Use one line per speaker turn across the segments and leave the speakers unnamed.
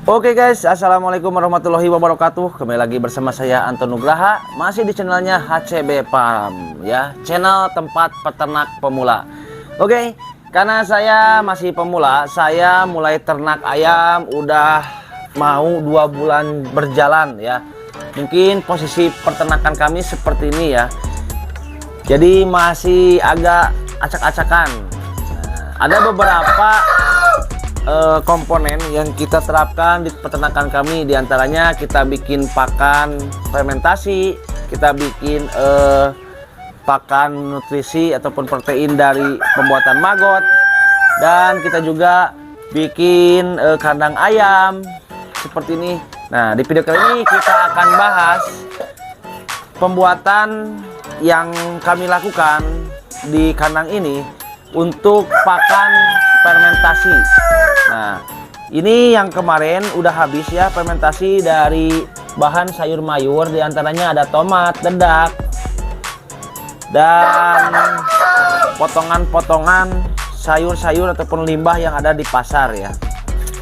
Oke guys, assalamualaikum warahmatullahi wabarakatuh. Kembali lagi bersama saya Anton Nugraha, masih di channelnya HCB Farm ya, channel tempat peternak pemula. Oke, karena saya masih pemula, saya mulai ternak ayam udah mau 2 bulan berjalan ya. Mungkin posisi peternakan kami seperti ini ya, jadi masih agak acak-acakan. Ada beberapa komponen yang kita terapkan di peternakan kami, diantaranya kita bikin pakan fermentasi, kita bikin pakan nutrisi ataupun protein dari pembuatan maggot, dan kita juga bikin kandang ayam seperti ini. Nah, di video kali ini kita akan bahas pembuatan yang kami lakukan di kandang ini untuk pakan fermentasi. Nah, ini yang kemarin udah habis ya, fermentasi dari bahan sayur mayur, diantaranya ada tomat, dedak, dan potongan-potongan sayur-sayur ataupun limbah yang ada di pasar ya.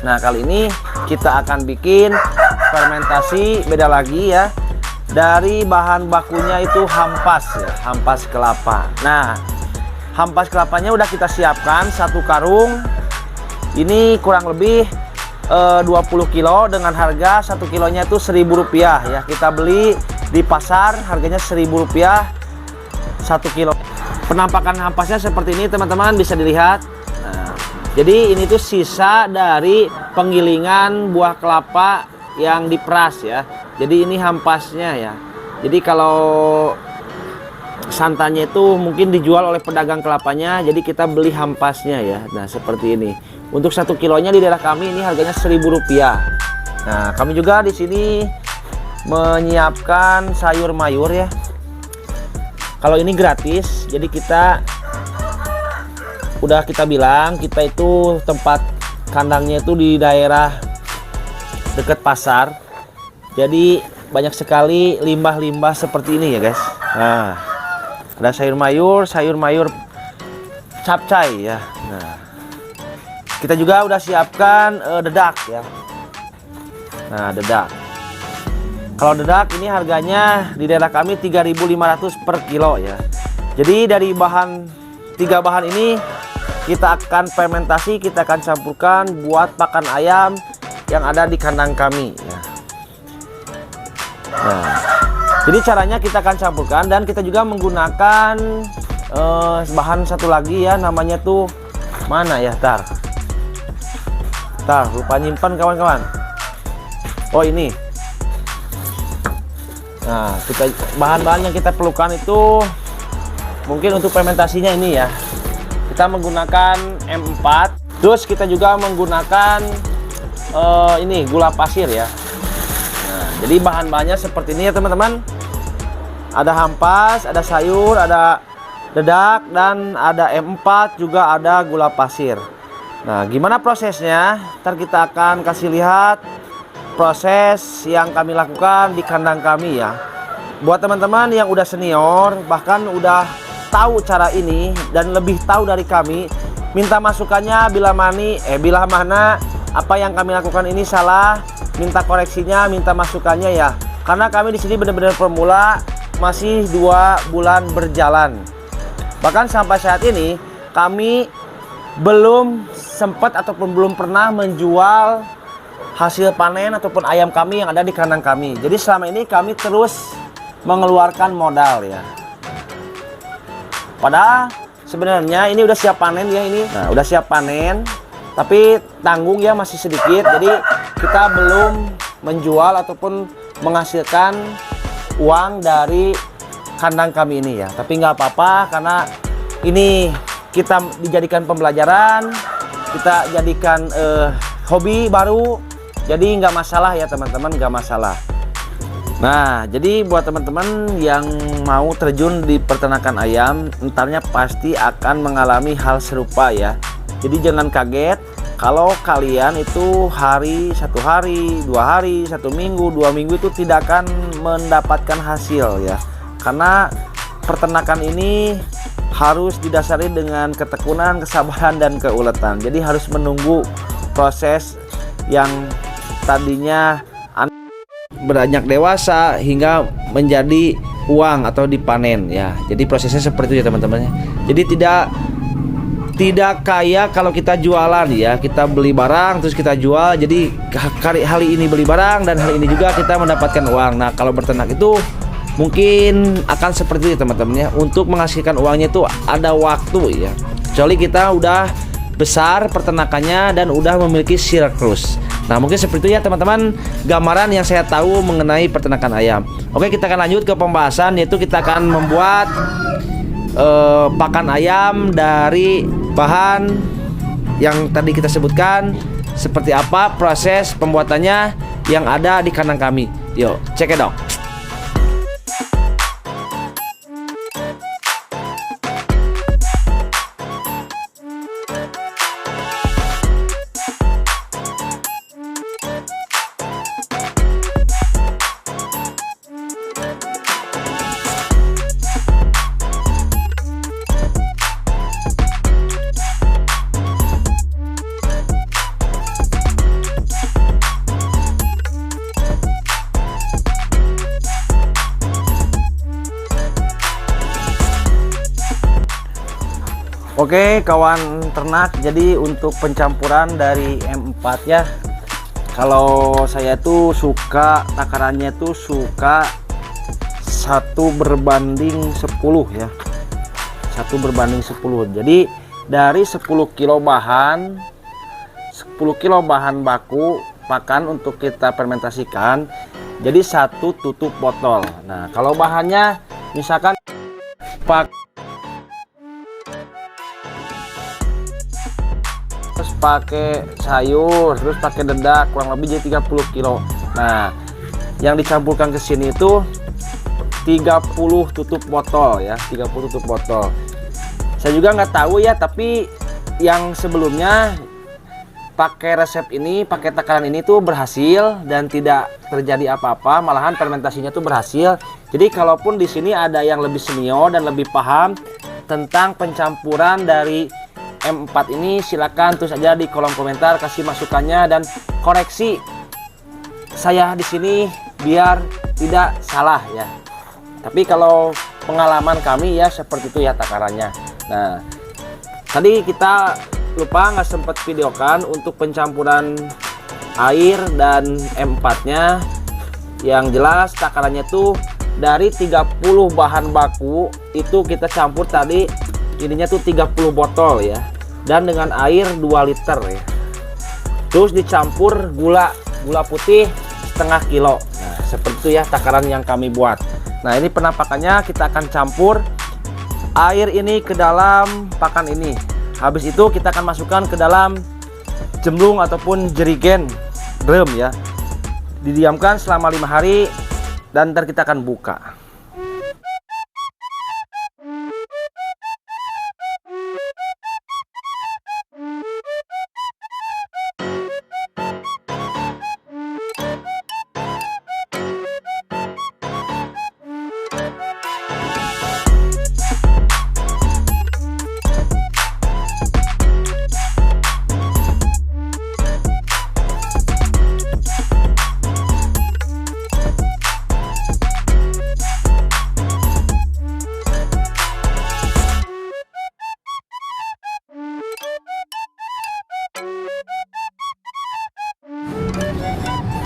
Nah, kali ini kita akan bikin fermentasi beda lagi ya. Dari bahan bakunya itu hampas ya, hampas kelapa. Nah, hampas kelapanya udah kita siapkan 1 karung. Ini kurang lebih 20 kilo dengan harga 1 kilonya itu Rp1.000 ya. Kita beli di pasar harganya Rp1.000 1 kilo. Penampakan hampasnya seperti ini teman-teman, bisa dilihat. Nah, jadi ini tuh sisa dari penggilingan buah kelapa yang diperas ya. Jadi ini hampasnya ya. Jadi kalau santannya itu mungkin dijual oleh pedagang kelapanya, jadi kita beli hampasnya ya. Nah, seperti ini. Untuk 1 kilonya di daerah kami ini harganya Rp1.000. Nah, kami juga di sini menyiapkan sayur mayur ya. Kalau ini gratis, jadi udah kita bilang kita itu tempat kandangnya itu di daerah dekat pasar. Jadi banyak sekali limbah-limbah seperti ini ya guys. Nah, ada sayur mayur capcay ya. Nah, kita juga udah siapkan dedak ya. Nah, dedak. Kalau dedak ini harganya di daerah kami 3.500 per kilo ya. Jadi dari 3 bahan ini kita akan fermentasi, kita akan campurkan buat pakan ayam yang ada di kandang kami ya. Nah, jadi caranya kita akan campurkan, dan kita juga menggunakan bahan satu lagi ya, namanya tuh mana ya, lupa nyimpan kawan-kawan. Oh, ini. Nah, bahan-bahan yang kita perlukan itu mungkin untuk fermentasinya ini ya. Kita menggunakan M4, terus kita juga menggunakan ini gula pasir ya. Nah, jadi bahan-bahannya seperti ini ya teman-teman. Ada hampas, ada sayur, ada dedak, dan ada M4, juga ada gula pasir. Nah, gimana prosesnya? Ntar kita akan kasih lihat proses yang kami lakukan di kandang kami ya. Buat teman-teman yang udah senior, bahkan udah tahu cara ini dan lebih tahu dari kami, minta masukannya bila mana apa yang kami lakukan ini salah, minta koreksinya, minta masukannya ya. Karena kami di sini benar-benar pemula, masih 2 bulan berjalan. Bahkan sampai saat ini kami belum sempat ataupun belum pernah menjual hasil panen ataupun ayam kami yang ada di kandang kami. Jadi selama ini kami terus mengeluarkan modal ya. Padahal sebenarnya ini udah siap panen ya ini. Nah, udah siap panen, tapi tanggung ya, masih sedikit. Jadi kita belum menjual ataupun menghasilkan uang dari kandang kami ini ya. Tapi nggak apa-apa, karena ini kita dijadikan pembelajaran, kita jadikan hobi baru, jadi nggak masalah ya teman-teman, nggak masalah. Nah, jadi buat teman-teman yang mau terjun di peternakan ayam, entarnya pasti akan mengalami hal serupa ya. Jadi jangan kaget kalau kalian itu 1 hari, 2 hari, 1 minggu, 2 minggu itu tidak akan mendapatkan hasil ya. Karena peternakan ini harus didasari dengan ketekunan, kesabaran, dan keuletan. Jadi harus menunggu proses yang tadinya beranjak dewasa hingga menjadi uang atau dipanen ya. Jadi prosesnya seperti itu ya teman-teman. Jadi tidak kayak kalau kita jualan ya, kita beli barang terus kita jual. Jadi hari ini beli barang dan hari ini juga kita mendapatkan uang. Nah kalau berternak itu mungkin akan seperti itu teman-teman ya. Untuk menghasilkan uangnya itu ada waktu ya. Kecuali kita udah besar peternakannya dan udah memiliki siklus. Nah mungkin seperti itu ya teman-teman gambaran yang saya tahu mengenai peternakan ayam. Oke, kita akan lanjut ke pembahasan, yaitu kita akan membuat pakan ayam dari bahan yang tadi kita sebutkan. Seperti apa proses pembuatannya yang ada di kandang kami. Yuk cek it out. Oke kawan ternak, jadi untuk pencampuran dari M4 ya, kalau saya tuh suka takarannya tuh suka 1:10 ya, 1:10. Jadi dari 10 kilo bahan, 10 kilo bahan baku pakan untuk kita fermentasikan, jadi 1 tutup botol. Nah kalau bahannya misalkan pakai sayur, terus pakai dedak, kurang lebih jadi 30 kilo. Nah yang dicampurkan ke sini itu 30 tutup botol ya, 30 tutup botol. Saya juga nggak tahu ya, tapi yang sebelumnya pakai resep ini, pakai takaran ini tuh berhasil dan tidak terjadi apa-apa, malahan fermentasinya tuh berhasil. Jadi kalaupun di sini ada yang lebih senior dan lebih paham tentang pencampuran dari M4 ini, silakan tulis aja di kolom komentar, kasih masukannya dan koreksi saya di sini biar tidak salah ya. Tapi kalau pengalaman kami ya seperti itu ya takarannya. Nah tadi kita lupa nggak sempat videokan untuk pencampuran air dan M4 nya. Yang jelas takarannya tuh dari 30 bahan baku itu kita campur tadi, ininya tuh 30 botol ya, dan dengan air 2 liter ya. Terus dicampur gula putih setengah kilo. Nah seperti itu ya takaran yang kami buat. Nah ini penampakannya, kita akan campur air ini ke dalam pakan ini. Habis itu kita akan masukkan ke dalam jemblung ataupun jerigen drum ya. Didiamkan selama 5 hari dan ntar kita akan buka.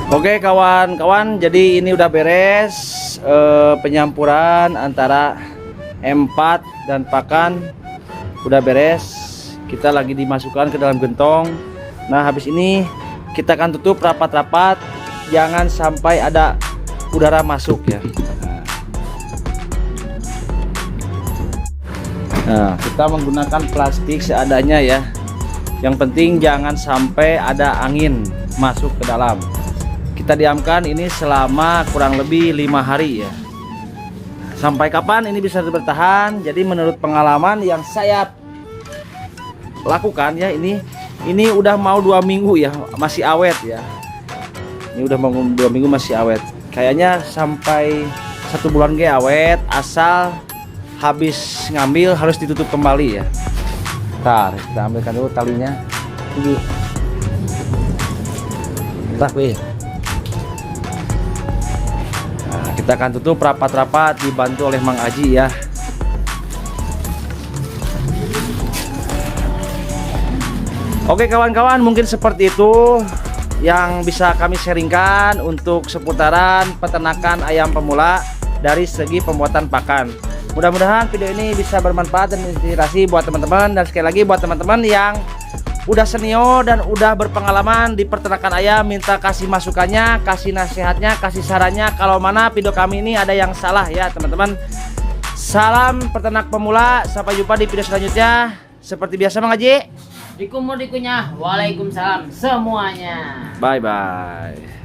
Oke kawan-kawan, jadi ini udah beres penyampuran antara M4 dan pakan udah beres. Kita lagi dimasukkan ke dalam gentong. Nah habis ini kita akan tutup rapat-rapat, jangan sampai ada udara masuk ya. Nah kita menggunakan plastik seadanya ya. Yang penting jangan sampai ada angin masuk ke dalam. Kita diamkan ini selama kurang lebih 5 hari ya. Sampai kapan ini bisa bertahan? Jadi menurut pengalaman yang saya lakukan ya, ini udah mau 2 minggu ya, masih awet ya. Ini udah mau 2 minggu masih awet. Kayaknya sampai 1 bulan ge awet, asal habis ngambil harus ditutup kembali ya. Ntar kita ambilkan dulu talinya. Ini. Entah,
Kita akan tutup rapat-rapat dibantu oleh Mang Aji ya. Oke kawan-kawan, mungkin seperti itu yang bisa kami sharingkan untuk seputaran peternakan ayam pemula dari segi pembuatan pakan. Mudah-mudahan video ini bisa bermanfaat dan inspirasi buat teman-teman, dan sekali lagi buat teman-teman yang udah senior dan udah berpengalaman di peternakan ayam, minta kasih masukannya, kasih nasihatnya, kasih sarannya kalau mana video kami ini ada yang salah ya teman-teman. Salam peternak pemula, sampai jumpa di video selanjutnya. Seperti biasa Mang Haji,
Dikumur dikunyah. Waalaikumsalam semuanya.
bye bye.